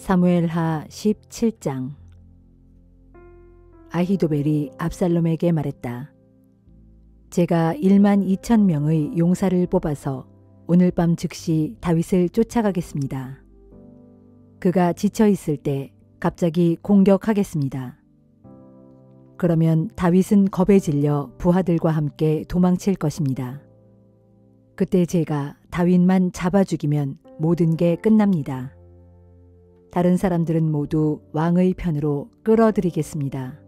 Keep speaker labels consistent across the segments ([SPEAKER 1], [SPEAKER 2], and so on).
[SPEAKER 1] 사무엘하 17장. 아히도벨이 압살롬에게 말했다. 제가 12,000명의 용사를 뽑아서 오늘 밤 즉시 다윗을 쫓아가겠습니다. 그가 지쳐 있을 때 갑자기 공격하겠습니다. 그러면 다윗은 겁에 질려 부하들과 함께 도망칠 것입니다. 그때 제가 다윗만 잡아 죽이면 모든 게 끝납니다. 다른 사람들은 모두 왕의 편으로 끌어들이겠습니다.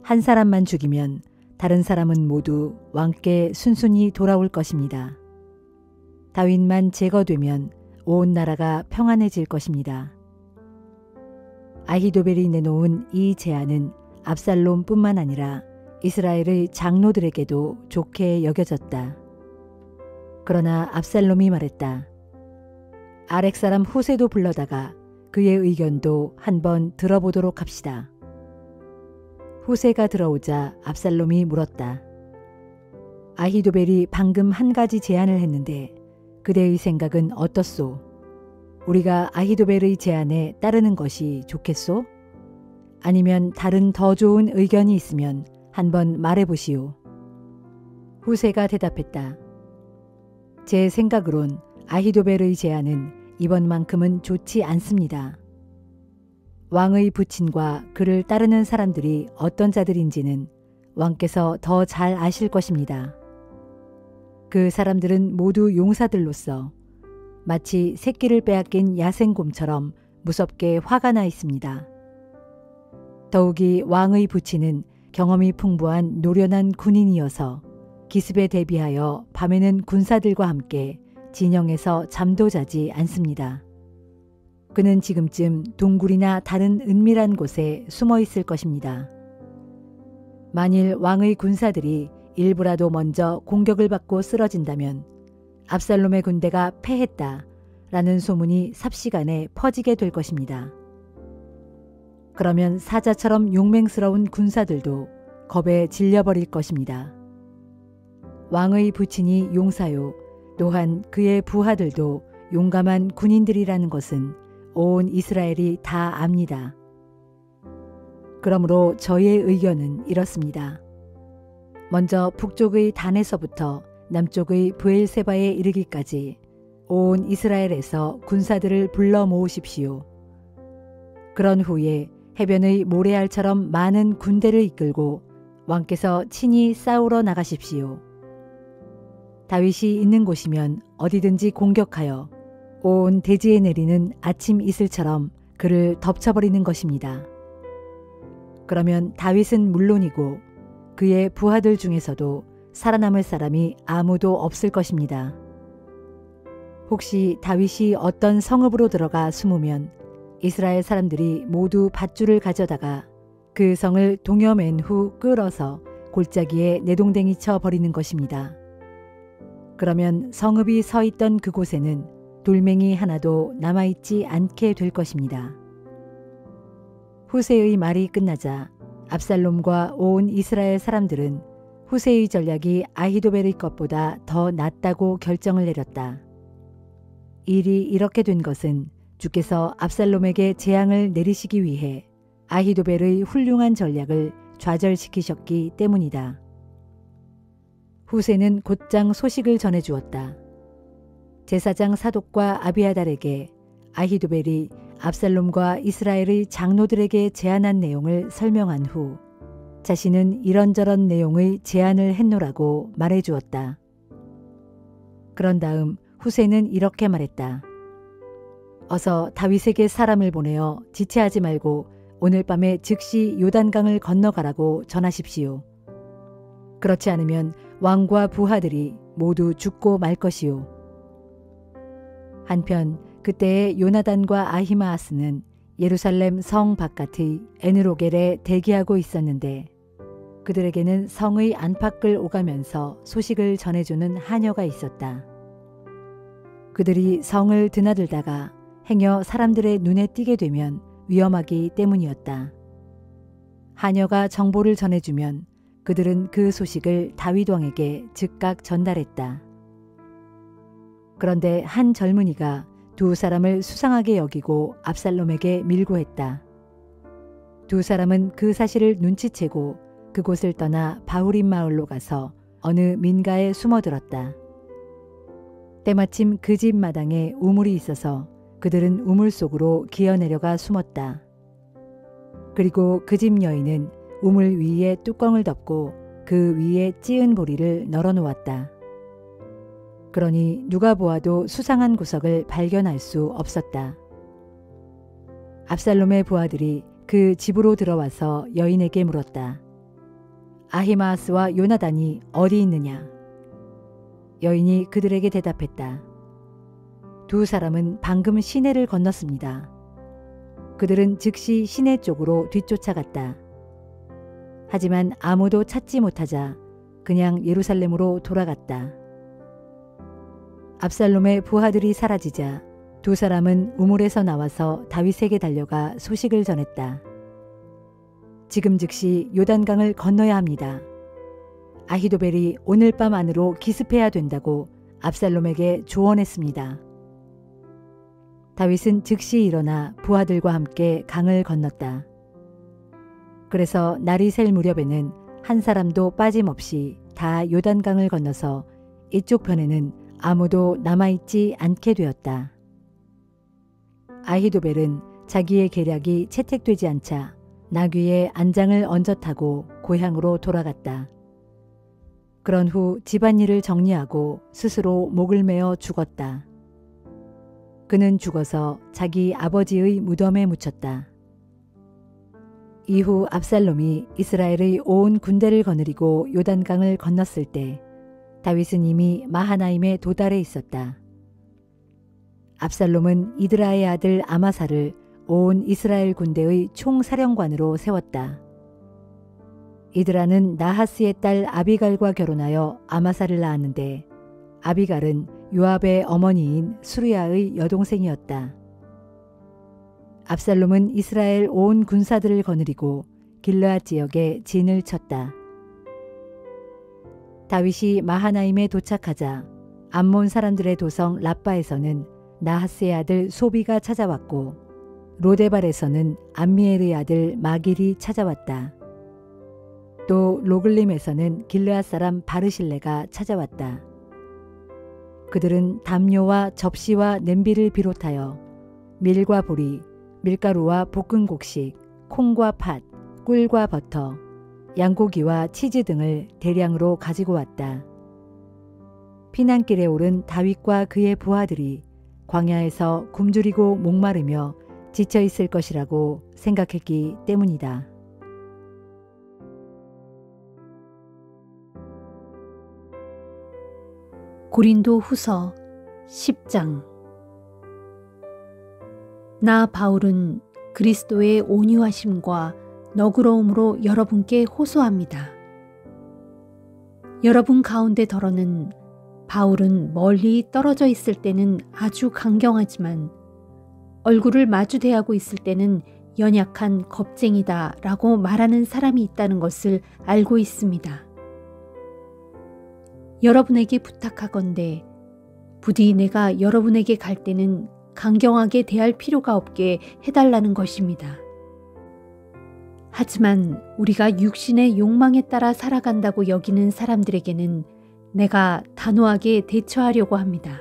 [SPEAKER 1] 한 사람만 죽이면 다른 사람은 모두 왕께 순순히 돌아올 것입니다. 다윗만 제거되면 온 나라가 평안해질 것입니다. 아히도벨이 내놓은 이 제안은 압살롬뿐만 아니라 이스라엘의 장로들에게도 좋게 여겨졌다. 그러나 압살롬이 말했다. 아렉 사람 후세도 불러다가 그의 의견도 한번 들어보도록 합시다. 후세가 들어오자 압살롬이 물었다. 아히도벨이 방금 한 가지 제안을 했는데 그대의 생각은 어떻소? 우리가 아히도벨의 제안에 따르는 것이 좋겠소? 아니면 다른 더 좋은 의견이 있으면 한번 말해보시오. 후세가 대답했다. 제 생각으론 아히도벨의 제안은 이번만큼은 좋지 않습니다. 왕의 부친과 그를 따르는 사람들이 어떤 자들인지는 왕께서 더 잘 아실 것입니다. 그 사람들은 모두 용사들로서 마치 새끼를 빼앗긴 야생곰처럼 무섭게 화가 나 있습니다. 더욱이 왕의 부친은 경험이 풍부한 노련한 군인이어서 기습에 대비하여 밤에는 군사들과 함께 진영에서 잠도 자지 않습니다. 그는 지금쯤 동굴이나 다른 은밀한 곳에 숨어 있을 것입니다. 만일 왕의 군사들이 일부라도 먼저 공격을 받고 쓰러진다면 압살롬의 군대가 패했다라는 소문이 삽시간에 퍼지게 될 것입니다. 그러면 사자처럼 용맹스러운 군사들도 겁에 질려버릴 것입니다. 왕의 부친이 용사요, 또한 그의 부하들도 용감한 군인들이라는 것은 온 이스라엘이 다 압니다. 그러므로 저희의 의견은 이렇습니다. 먼저 북쪽의 단에서부터 남쪽의 브엘세바에 이르기까지 온 이스라엘에서 군사들을 불러 모으십시오. 그런 후에 해변의 모래알처럼 많은 군대를 이끌고 왕께서 친히 싸우러 나가십시오. 다윗이 있는 곳이면 어디든지 공격하여 온 대지에 내리는 아침 이슬처럼 그를 덮쳐버리는 것입니다. 그러면 다윗은 물론이고 그의 부하들 중에서도 살아남을 사람이 아무도 없을 것입니다. 혹시 다윗이 어떤 성읍으로 들어가 숨으면 이스라엘 사람들이 모두 밧줄을 가져다가 그 성을 동여맨 후 끌어서 골짜기에 내동댕이 쳐 버리는 것입니다. 그러면 성읍이 서 있던 그곳에는 돌멩이 하나도 남아있지 않게 될 것입니다. 후세의 말이 끝나자 압살롬과 온 이스라엘 사람들은 후세의 전략이 아히도벨의 것보다 더 낫다고 결정을 내렸다. 일이 이렇게 된 것은 주께서 압살롬에게 재앙을 내리시기 위해 아히도벨의 훌륭한 전략을 좌절시키셨기 때문이다. 후세는 곧장 소식을 전해주었다. 제사장 사독과 아비아달에게 아히도벨이 압살롬과 이스라엘의 장로들에게 제안한 내용을 설명한 후 자신은 이런저런 내용의 제안을 했노라고 말해주었다. 그런 다음 후세는 이렇게 말했다. 어서 다윗에게 사람을 보내어 지체하지 말고 오늘 밤에 즉시 요단강을 건너가라고 전하십시오. 그렇지 않으면 왕과 부하들이 모두 죽고 말 것이요. 한편 그때의 요나단과 아히마아스는 예루살렘 성 바깥의 에느로겔에 대기하고 있었는데 그들에게는 성의 안팎을 오가면서 소식을 전해주는 하녀가 있었다. 그들이 성을 드나들다가 행여 사람들의 눈에 띄게 되면 위험하기 때문이었다. 하녀가 정보를 전해주면 그들은 그 소식을 다윗 왕에게 즉각 전달했다. 그런데 한 젊은이가 두 사람을 수상하게 여기고 압살롬에게 밀고 했다. 두 사람은 그 사실을 눈치채고 그곳을 떠나 바후림 마을로 가서 어느 민가에 숨어들었다. 때마침 그 집 마당에 우물이 있어서 그들은 우물 속으로 기어내려가 숨었다. 그리고 그 집 여인은 우물 위에 뚜껑을 덮고 그 위에 찌은 보리를 널어 놓았다. 그러니 누가 보아도 수상한 구석을 발견할 수 없었다. 압살롬의 부하들이 그 집으로 들어와서 여인에게 물었다. 아히마아스와 요나단이 어디 있느냐? 여인이 그들에게 대답했다. 두 사람은 방금 시내를 건넜습니다. 그들은 즉시 시내 쪽으로 뒤쫓아갔다. 하지만 아무도 찾지 못하자 그냥 예루살렘으로 돌아갔다. 압살롬의 부하들이 사라지자 두 사람은 우물에서 나와서 다윗에게 달려가 소식을 전했다. 지금 즉시 요단강을 건너야 합니다. 아히도벨이 오늘 밤 안으로 기습해야 된다고 압살롬에게 조언했습니다. 다윗은 즉시 일어나 부하들과 함께 강을 건넜다. 그래서 날이 셀 무렵에는 한 사람도 빠짐없이 다 요단강을 건너서 이쪽 편에는 아무도 남아있지 않게 되었다. 아히도벨은 자기의 계략이 채택되지 않자 나귀에 안장을 얹어 타고 고향으로 돌아갔다. 그런 후 집안일을 정리하고 스스로 목을 메어 죽었다. 그는 죽어서 자기 아버지의 무덤에 묻혔다. 이후 압살롬이 이스라엘의 온 군대를 거느리고 요단강을 건넜을 때 다윗은 이미 마하나임에 도달해 있었다. 압살롬은 이드라의 아들 아마사를 온 이스라엘 군대의 총사령관으로 세웠다. 이드라는 나하스의 딸 아비갈과 결혼하여 아마사를 낳았는데 아비갈은 요압의 어머니인 수르야의 여동생이었다. 압살롬은 이스라엘 온 군사들을 거느리고 길르앗 지역에 진을 쳤다. 다윗이 마하나임에 도착하자 암몬 사람들의 도성 라빠에서는 나하스의 아들 소비가 찾아왔고 로데발에서는 암미엘의 아들 마길이 찾아왔다. 또 로글림에서는 길르앗 사람 바르실레가 찾아왔다. 그들은 담요와 접시와 냄비를 비롯하여 밀과 보리, 밀가루와 볶은 곡식, 콩과 팥, 꿀과 버터, 양고기와 치즈 등을 대량으로 가지고 왔다. 피난길에 오른 다윗과 그의 부하들이 광야에서 굶주리고 목마르며 지쳐 있을 것이라고 생각했기 때문이다.
[SPEAKER 2] 고린도 후서 10장. 나 바울은 그리스도의 온유하심과 너그러움으로 여러분께 호소합니다. 여러분 가운데 더러는 바울은 멀리 떨어져 있을 때는 아주 강경하지만 얼굴을 마주 대하고 있을 때는 연약한 겁쟁이다 라고 말하는 사람이 있다는 것을 알고 있습니다. 여러분에게 부탁하건대 부디 내가 여러분에게 갈 때는 강경하게 대할 필요가 없게 해달라는 것입니다. 하지만 우리가 육신의 욕망에 따라 살아간다고 여기는 사람들에게는 내가 단호하게 대처하려고 합니다.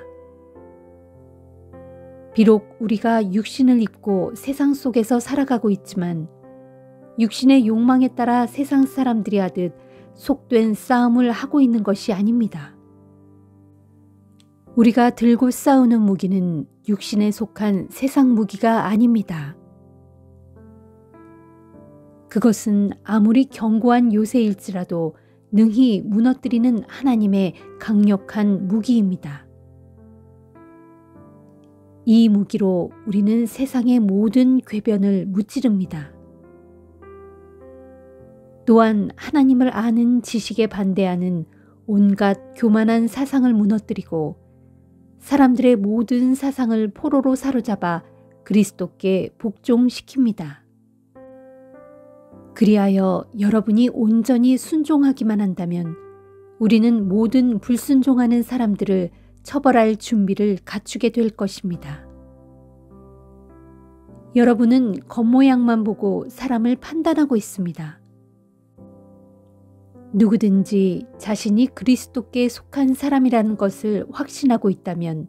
[SPEAKER 2] 비록 우리가 육신을 입고 세상 속에서 살아가고 있지만 육신의 욕망에 따라 세상 사람들이 하듯 속된 싸움을 하고 있는 것이 아닙니다. 우리가 들고 싸우는 무기는 육신에 속한 세상 무기가 아닙니다. 그것은 아무리 견고한 요새일지라도 능히 무너뜨리는 하나님의 강력한 무기입니다. 이 무기로 우리는 세상의 모든 궤변을 무찌릅니다. 또한 하나님을 아는 지식에 반대하는 온갖 교만한 사상을 무너뜨리고 사람들의 모든 사상을 포로로 사로잡아 그리스도께 복종시킵니다. 그리하여 여러분이 온전히 순종하기만 한다면 우리는 모든 불순종하는 사람들을 처벌할 준비를 갖추게 될 것입니다. 여러분은 겉모양만 보고 사람을 판단하고 있습니다. 누구든지 자신이 그리스도께 속한 사람이라는 것을 확신하고 있다면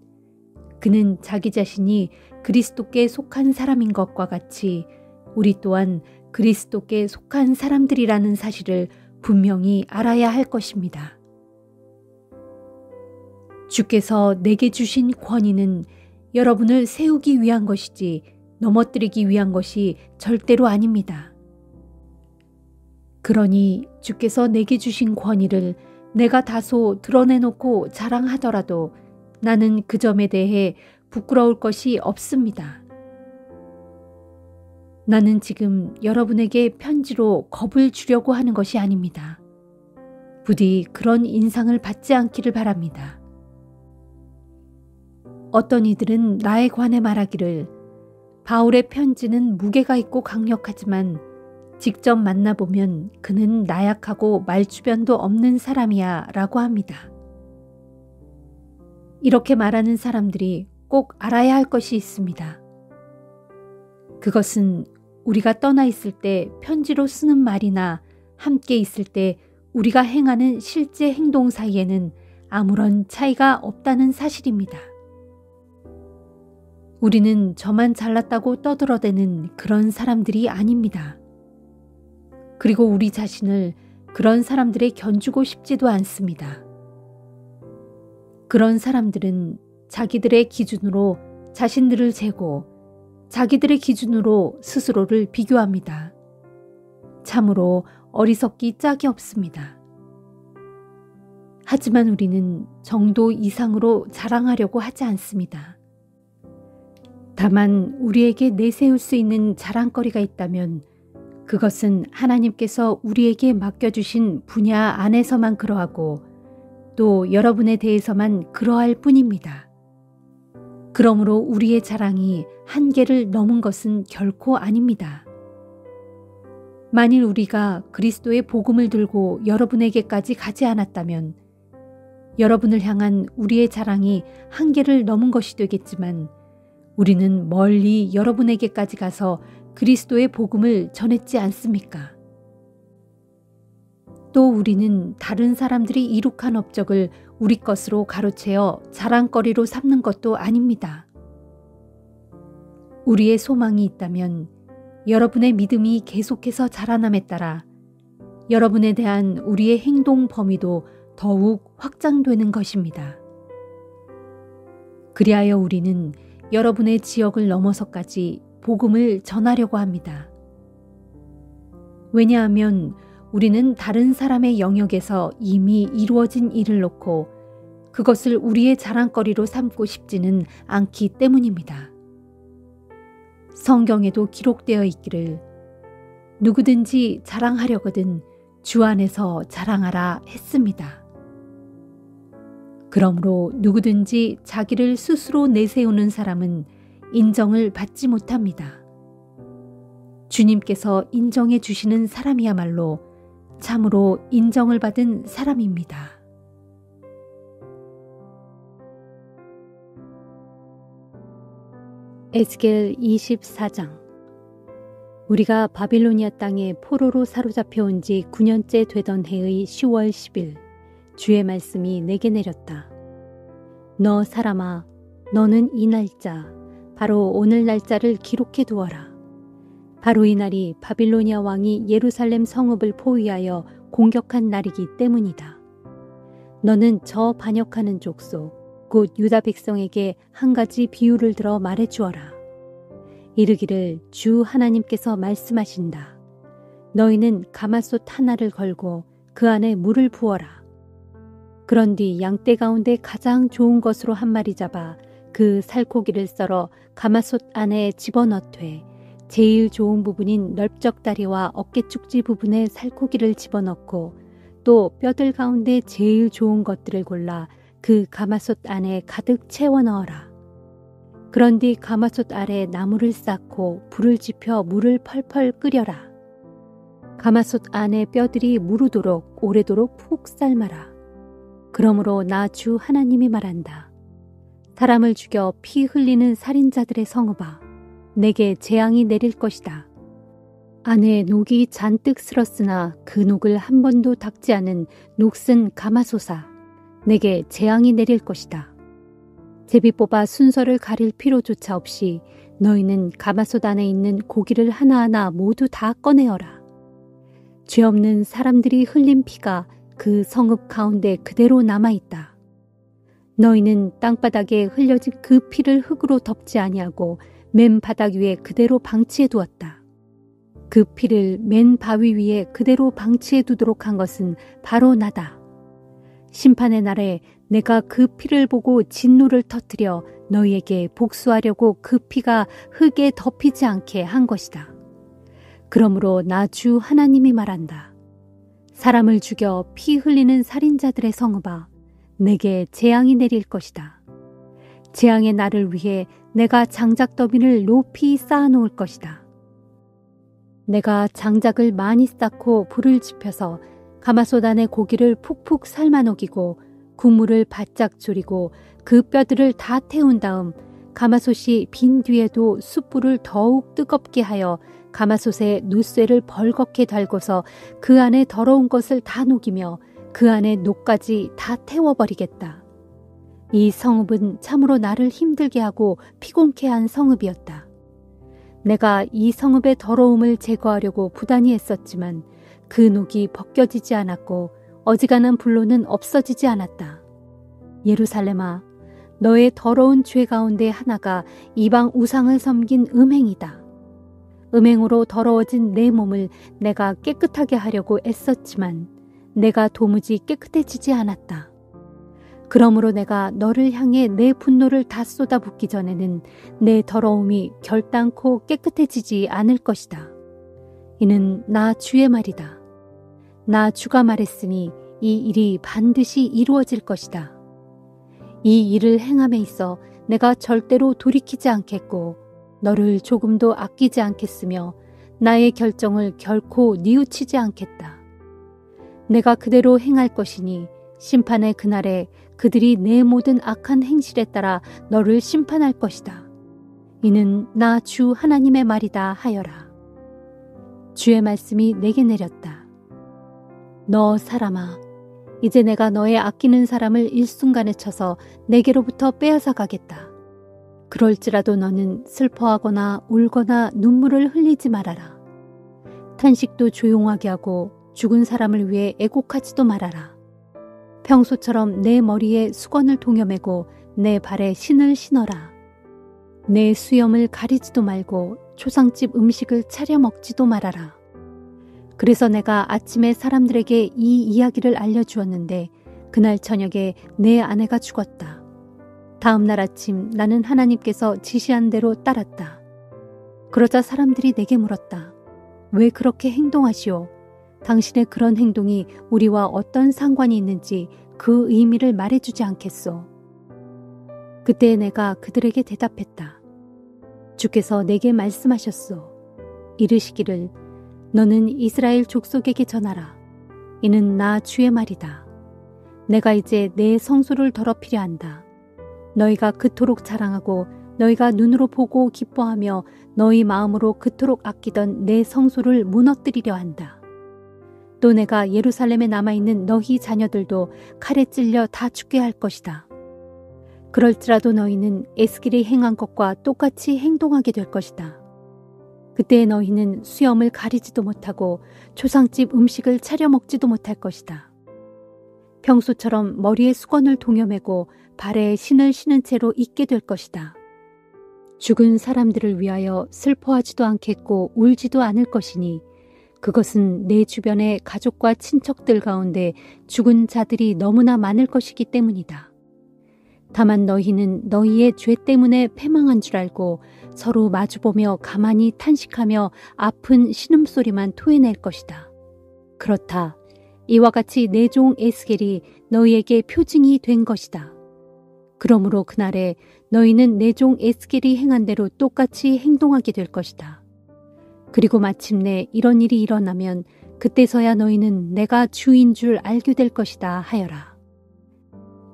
[SPEAKER 2] 그는 자기 자신이 그리스도께 속한 사람인 것과 같이 우리 또한 그리스도께 속한 사람들이라는 사실을 분명히 알아야 할 것입니다. 주께서 내게 주신 권위는 여러분을 세우기 위한 것이지 넘어뜨리기 위한 것이 절대로 아닙니다. 그러니 주께서 내게 주신 권위를 내가 다소 드러내놓고 자랑하더라도 나는 그 점에 대해 부끄러울 것이 없습니다. 나는 지금 여러분에게 편지로 겁을 주려고 하는 것이 아닙니다. 부디 그런 인상을 받지 않기를 바랍니다. 어떤 이들은 나에 관해 말하기를 바울의 편지는 무게가 있고 강력하지만 직접 만나보면 그는 나약하고 말주변도 없는 사람이야 라고 합니다. 이렇게 말하는 사람들이 꼭 알아야 할 것이 있습니다. 그것은 우리가 떠나 있을 때 편지로 쓰는 말이나 함께 있을 때 우리가 행하는 실제 행동 사이에는 아무런 차이가 없다는 사실입니다. 우리는 저만 잘났다고 떠들어대는 그런 사람들이 아닙니다. 그리고 우리 자신을 그런 사람들에 견주고 싶지도 않습니다. 그런 사람들은 자기들의 기준으로 자신들을 재고 자기들의 기준으로 스스로를 비교합니다. 참으로 어리석기 짝이 없습니다. 하지만 우리는 정도 이상으로 자랑하려고 하지 않습니다. 다만 우리에게 내세울 수 있는 자랑거리가 있다면 그것은 하나님께서 우리에게 맡겨주신 분야 안에서만 그러하고 또 여러분에 대해서만 그러할 뿐입니다. 그러므로 우리의 자랑이 한계를 넘은 것은 결코 아닙니다. 만일 우리가 그리스도의 복음을 들고 여러분에게까지 가지 않았다면 여러분을 향한 우리의 자랑이 한계를 넘은 것이 되겠지만 우리는 멀리 여러분에게까지 가서 그리스도의 복음을 전했지 않습니까? 또 우리는 다른 사람들이 이룩한 업적을 우리 것으로 가로채어 자랑거리로 삼는 것도 아닙니다. 우리의 소망이 있다면 여러분의 믿음이 계속해서 자라남에 따라 여러분에 대한 우리의 행동 범위도 더욱 확장되는 것입니다. 그리하여 우리는 여러분의 지역을 넘어서까지 복음을 전하려고 합니다. 왜냐하면 우리는 다른 사람의 영역에서 이미 이루어진 일을 놓고 그것을 우리의 자랑거리로 삼고 싶지는 않기 때문입니다. 성경에도 기록되어 있기를 누구든지 자랑하려거든 주 안에서 자랑하라 했습니다. 그러므로 누구든지 자기를 스스로 내세우는 사람은 인정을 받지 못합니다. 주님께서 인정해 주시는 사람이야말로 참으로 인정을 받은 사람입니다.
[SPEAKER 3] 에스겔 24장. 우리가 바빌로니아 땅에 포로로 사로잡혀 온 지 9년째 되던 해의 10월 10일 주의 말씀이 내게 내렸다. 너 사람아, 너는 이 날짜, 바로 오늘 날짜를 기록해 두어라. 바로 이 날이 바빌로니아 왕이 예루살렘 성읍을 포위하여 공격한 날이기 때문이다. 너는 저 반역하는 족속 곧 유다 백성에게 한 가지 비유를 들어 말해 주어라. 이르기를 주 하나님께서 말씀하신다. 너희는 가마솥 하나를 걸고 그 안에 물을 부어라. 그런 뒤 양떼 가운데 가장 좋은 것으로 한 마리 잡아 그 살코기를 썰어 가마솥 안에 집어넣되 제일 좋은 부분인 넓적다리와 어깨축지 부분에 살코기를 집어넣고 또 뼈들 가운데 제일 좋은 것들을 골라 그 가마솥 안에 가득 채워 넣어라. 그런 뒤 가마솥 아래 나무를 쌓고 불을 지펴 물을 펄펄 끓여라. 가마솥 안에 뼈들이 무르도록 오래도록 푹 삶아라. 그러므로 나 주 하나님이 말한다. 사람을 죽여 피 흘리는 살인자들의 성읍아, 내게 재앙이 내릴 것이다. 안에 녹이 잔뜩 슬었으나 그 녹을 한 번도 닦지 않은 녹슨 가마솥아, 내게 재앙이 내릴 것이다. 제비 뽑아 순서를 가릴 필요조차 없이 너희는 가마솥 안에 있는 고기를 하나하나 모두 다 꺼내어라. 죄 없는 사람들이 흘린 피가 그 성읍 가운데 그대로 남아있다. 너희는 땅바닥에 흘려진 그 피를 흙으로 덮지 아니하고 맨 바닥 위에 그대로 방치해 두었다. 그 피를 맨 바위 위에 그대로 방치해 두도록 한 것은 바로 나다. 심판의 날에 내가 그 피를 보고 진노를 터뜨려 너희에게 복수하려고 그 피가 흙에 덮이지 않게 한 것이다. 그러므로 나 주 하나님이 말한다. 사람을 죽여 피 흘리는 살인자들의 성읍아, 내게 재앙이 내릴 것이다. 재앙의 날을 위해 내가 장작 더미를 높이 쌓아놓을 것이다. 내가 장작을 많이 쌓고 불을 지펴서 가마솥 안에 고기를 푹푹 삶아 녹이고 국물을 바짝 졸이고 그 뼈들을 다 태운 다음 가마솥이 빈 뒤에도 숯불을 더욱 뜨겁게 하여 가마솥에 눕쇠를 벌겋게 달고서 그 안에 더러운 것을 다 녹이며 그 안에 녹까지 다 태워버리겠다. 이 성읍은 참으로 나를 힘들게 하고 피곤케 한 성읍이었다. 내가 이 성읍의 더러움을 제거하려고 부단히 애썼지만 그 녹이 벗겨지지 않았고 어지간한 불로는 없어지지 않았다. 예루살렘아, 너의 더러운 죄 가운데 하나가 이방 우상을 섬긴 음행이다. 음행으로 더러워진 내 몸을 내가 깨끗하게 하려고 애썼지만 내가 도무지 깨끗해지지 않았다. 그러므로 내가 너를 향해 내 분노를 다 쏟아붓기 전에는 내 더러움이 결단코 깨끗해지지 않을 것이다. 이는 나 주의 말이다. 나 주가 말했으니 이 일이 반드시 이루어질 것이다. 이 일을 행함에 있어 내가 절대로 돌이키지 않겠고 너를 조금도 아끼지 않겠으며 나의 결정을 결코 뉘우치지 않겠다. 내가 그대로 행할 것이니 심판의 그날에 그들이 내 모든 악한 행실에 따라 너를 심판할 것이다. 이는 나 주 하나님의 말이다 하여라. 주의 말씀이 내게 내렸다. 너 사람아, 이제 내가 너의 아끼는 사람을 일순간에 쳐서 내게로부터 빼앗아 가겠다. 그럴지라도 너는 슬퍼하거나 울거나 눈물을 흘리지 말아라. 탄식도 조용하게 하고 죽은 사람을 위해 애곡하지도 말아라. 평소처럼 내 머리에 수건을 동여매고 내 발에 신을 신어라. 내 수염을 가리지도 말고 초상집 음식을 차려 먹지도 말아라. 그래서 내가 아침에 사람들에게 이 이야기를 알려주었는데 그날 저녁에 내 아내가 죽었다. 다음 날 아침 나는 하나님께서 지시한 대로 따랐다. 그러자 사람들이 내게 물었다. 왜 그렇게 행동하시오? 당신의 그런 행동이 우리와 어떤 상관이 있는지 그 의미를 말해주지 않겠소? 그때 내가 그들에게 대답했다. 주께서 내게 말씀하셨소. 이르시기를 너는 이스라엘 족속에게 전하라. 이는 나 주의 말이다. 내가 이제 내 성소를 더럽히려 한다. 너희가 그토록 자랑하고 너희가 눈으로 보고 기뻐하며 너희 마음으로 그토록 아끼던 내 성소를 무너뜨리려 한다. 또 내가 예루살렘에 남아있는 너희 자녀들도 칼에 찔려 다 죽게 할 것이다. 그럴지라도 너희는 에스겔이 행한 것과 똑같이 행동하게 될 것이다. 그때 너희는 수염을 가리지도 못하고 초상집 음식을 차려 먹지도 못할 것이다. 평소처럼 머리에 수건을 동여매고 발에 신을 신은 채로 있게 될 것이다. 죽은 사람들을 위하여 슬퍼하지도 않겠고 울지도 않을 것이니 그것은 내 주변의 가족과 친척들 가운데 죽은 자들이 너무나 많을 것이기 때문이다. 다만 너희는 너희의 죄 때문에 패망한 줄 알고 서로 마주보며 가만히 탄식하며 아픈 신음소리만 토해낼 것이다. 그렇다. 이와 같이 내 종 에스겔이 너희에게 표징이 된 것이다. 그러므로 그날에 너희는 내 종 에스겔이 행한 대로 똑같이 행동하게 될 것이다. 그리고 마침내 이런 일이 일어나면 그때서야 너희는 내가 주인 줄 알게 될 것이다 하여라.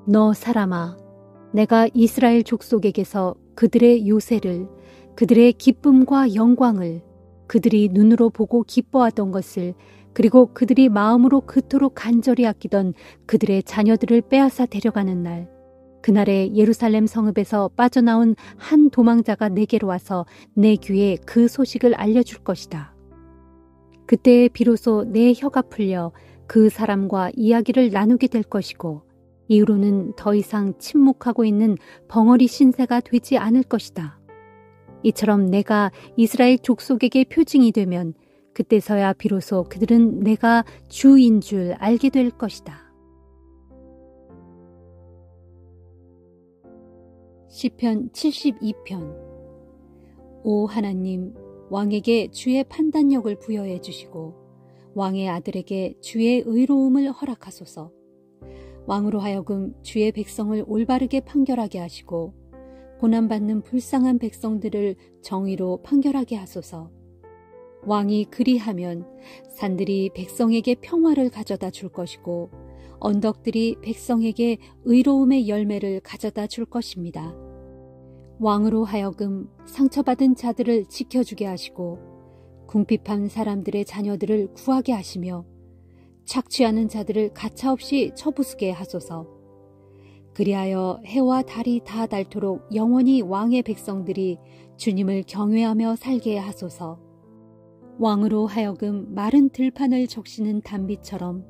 [SPEAKER 3] 너 사람아, 내가 이스라엘 족속에게서 그들의 요새를 그들의 기쁨과 영광을, 그들이 눈으로 보고 기뻐하던 것을, 그리고 그들이 마음으로 그토록 간절히 아끼던 그들의 자녀들을 빼앗아 데려가는 날, 그날에 예루살렘 성읍에서 빠져나온 한 도망자가 내게로 와서 내 귀에 그 소식을 알려줄 것이다. 그때 비로소 내 혀가 풀려 그 사람과 이야기를 나누게 될 것이고, 이후로는 더 이상 침묵하고 있는 벙어리 신세가 되지 않을 것이다. 이처럼 내가 이스라엘 족속에게 표징이 되면 그때서야 비로소 그들은 내가 주인 줄 알게 될 것이다. 시편 72편. 오 하나님, 왕에게 주의 판단력을 부여해 주시고 왕의 아들에게 주의 의로움을 허락하소서. 왕으로 하여금 주의 백성을 올바르게 판결하게 하시고 고난받는 불쌍한 백성들을 정의로 판결하게 하소서. 왕이 그리하면 산들이 백성에게 평화를 가져다 줄 것이고 언덕들이 백성에게 의로움의 열매를 가져다 줄 것입니다. 왕으로 하여금 상처받은 자들을 지켜주게 하시고 궁핍한 사람들의 자녀들을 구하게 하시며 착취하는 자들을 가차없이 쳐부수게 하소서. 그리하여 해와 달이 다 닳도록 영원히 왕의 백성들이 주님을 경외하며 살게 하소서. 왕으로 하여금 마른 들판을 적시는 단비처럼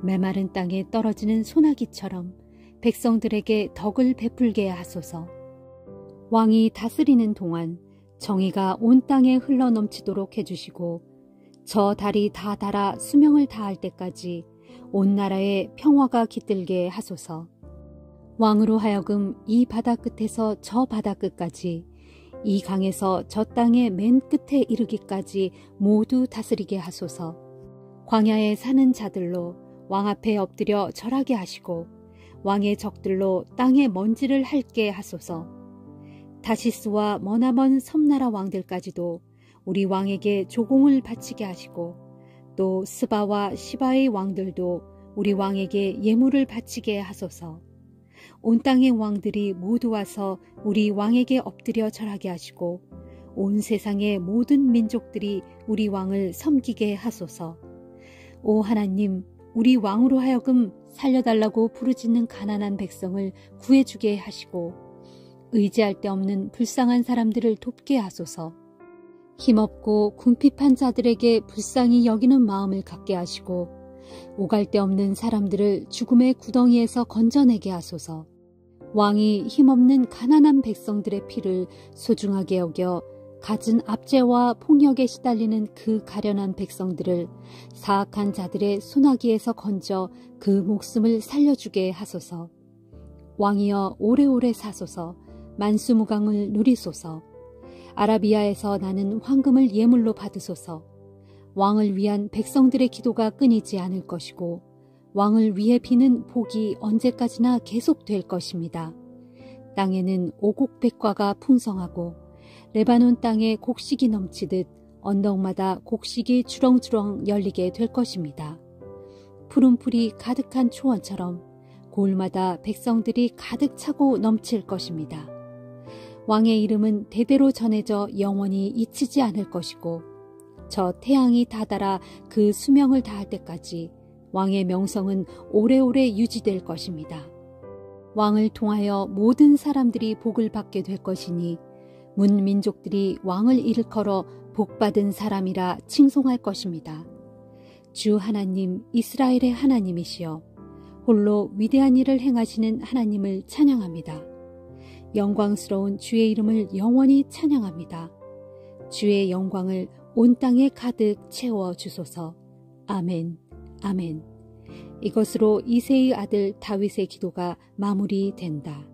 [SPEAKER 3] 메마른 땅에 떨어지는 소나기처럼 백성들에게 덕을 베풀게 하소서. 왕이 다스리는 동안 정의가 온 땅에 흘러넘치도록 해주시고 저 달이 다 닳아 수명을 다할 때까지 온 나라에 평화가 깃들게 하소서. 왕으로 하여금 이 바다 끝에서 저 바다 끝까지, 이 강에서 저 땅의 맨 끝에 이르기까지 모두 다스리게 하소서. 광야에 사는 자들로 왕 앞에 엎드려 절하게 하시고 왕의 적들로 땅의 먼지를 핥게 하소서. 다시스와 머나먼 섬나라 왕들까지도 우리 왕에게 조공을 바치게 하시고 또 스바와 시바의 왕들도 우리 왕에게 예물을 바치게 하소서. 온 땅의 왕들이 모두 와서 우리 왕에게 엎드려 절하게 하시고 온 세상의 모든 민족들이 우리 왕을 섬기게 하소서. 오 하나님, 우리 왕으로 하여금 살려달라고 부르짖는 가난한 백성을 구해주게 하시고 의지할 데 없는 불쌍한 사람들을 돕게 하소서. 힘없고 궁핍한 자들에게 불쌍히 여기는 마음을 갖게 하시고 오갈 데 없는 사람들을 죽음의 구덩이에서 건져내게 하소서. 왕이 힘없는 가난한 백성들의 피를 소중하게 여겨 갖은 압제와 폭력에 시달리는 그 가련한 백성들을 사악한 자들의 소나기에서 건져 그 목숨을 살려주게 하소서. 왕이여 오래오래 사소서. 만수무강을 누리소서. 아라비아에서 나는 황금을 예물로 받으소서. 왕을 위한 백성들의 기도가 끊이지 않을 것이고 왕을 위해 비는 복이 언제까지나 계속될 것입니다. 땅에는 오곡백과가 풍성하고 레바논 땅에 곡식이 넘치듯 언덕마다 곡식이 주렁주렁 열리게 될 것입니다. 푸른 풀이 가득한 초원처럼 고을마다 백성들이 가득 차고 넘칠 것입니다. 왕의 이름은 대대로 전해져 영원히 잊히지 않을 것이고 저 태양이 다다라 그 수명을 다할 때까지 왕의 명성은 오래오래 유지될 것입니다. 왕을 통하여 모든 사람들이 복을 받게 될 것이니 문민족들이 왕을 일컬어 복받은 사람이라 칭송할 것입니다. 주 하나님, 이스라엘의 하나님이시여 홀로 위대한 일을 행하시는 하나님을 찬양합니다. 영광스러운 주의 이름을 영원히 찬양합니다. 주의 영광을 온 땅에 가득 채워 주소서. 아멘. 아멘. 이것으로 이새의 아들 다윗의 기도가 마무리된다.